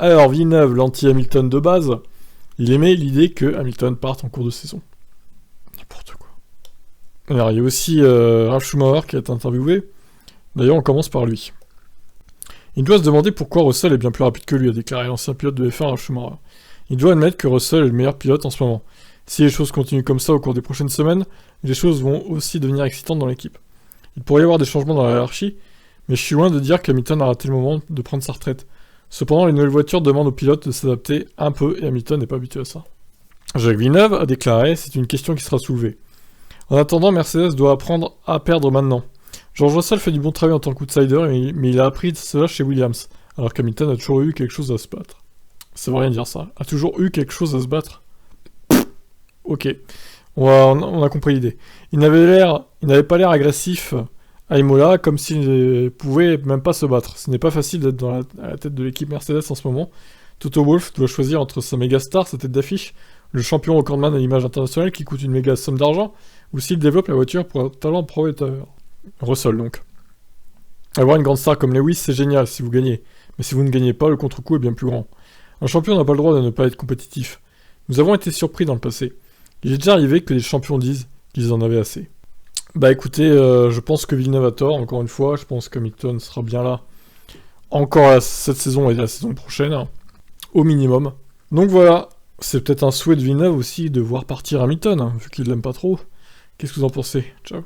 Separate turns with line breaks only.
Alors, Villeneuve, l'anti-Hamilton de base, il aimait l'idée que Hamilton parte en cours de saison. N'importe quoi. Alors, il y a aussi Ralf Schumacher qui a été interviewé. D'ailleurs, on commence par lui. Il doit se demander pourquoi Russell est bien plus rapide que lui, a déclaré l'ancien pilote de F1 Ralf Schumacher. Il doit admettre que Russell est le meilleur pilote en ce moment. Si les choses continuent comme ça au cours des prochaines semaines, les choses vont aussi devenir excitantes dans l'équipe. Il pourrait y avoir des changements dans la hiérarchie, mais je suis loin de dire qu'Hamilton a raté le moment de prendre sa retraite. Cependant, les nouvelles voitures demandent aux pilotes de s'adapter un peu et Hamilton n'est pas habitué à ça. Jacques Villeneuve a déclaré « C'est une question qui sera soulevée. En attendant, Mercedes doit apprendre à perdre maintenant. George Russell fait du bon travail en tant qu'outsider, mais il a appris cela chez Williams, alors qu'Hamilton a toujours eu quelque chose à se battre. » Ça veut rien dire ça. A toujours eu quelque chose à se battre. Ok, on a compris l'idée. Il n'avait pas l'air agressif à Imola, comme s'il ne pouvait même pas se battre. Ce n'est pas facile d'être à la tête de l'équipe Mercedes en ce moment. Toto Wolff doit choisir entre sa méga star, sa tête d'affiche, le champion recordman à l'image internationale qui coûte une méga somme d'argent, ou s'il développe la voiture pour un talent prometteur. Russell donc. Avoir une grande star comme Lewis, c'est génial si vous gagnez. Mais si vous ne gagnez pas, le contre-coup est bien plus grand. Un champion n'a pas le droit de ne pas être compétitif. Nous avons été surpris dans le passé. Il est déjà arrivé que les champions disent qu'ils en avaient assez. Bah écoutez, je pense que Villeneuve a tort, encore une fois. Je pense qu'Hamilton sera bien là encore cette saison et la saison prochaine, hein, au minimum. Donc voilà, c'est peut-être un souhait de Villeneuve aussi de voir partir Hamilton, hein, vu qu'il l'aime pas trop. Qu'est-ce que vous en pensez? Ciao.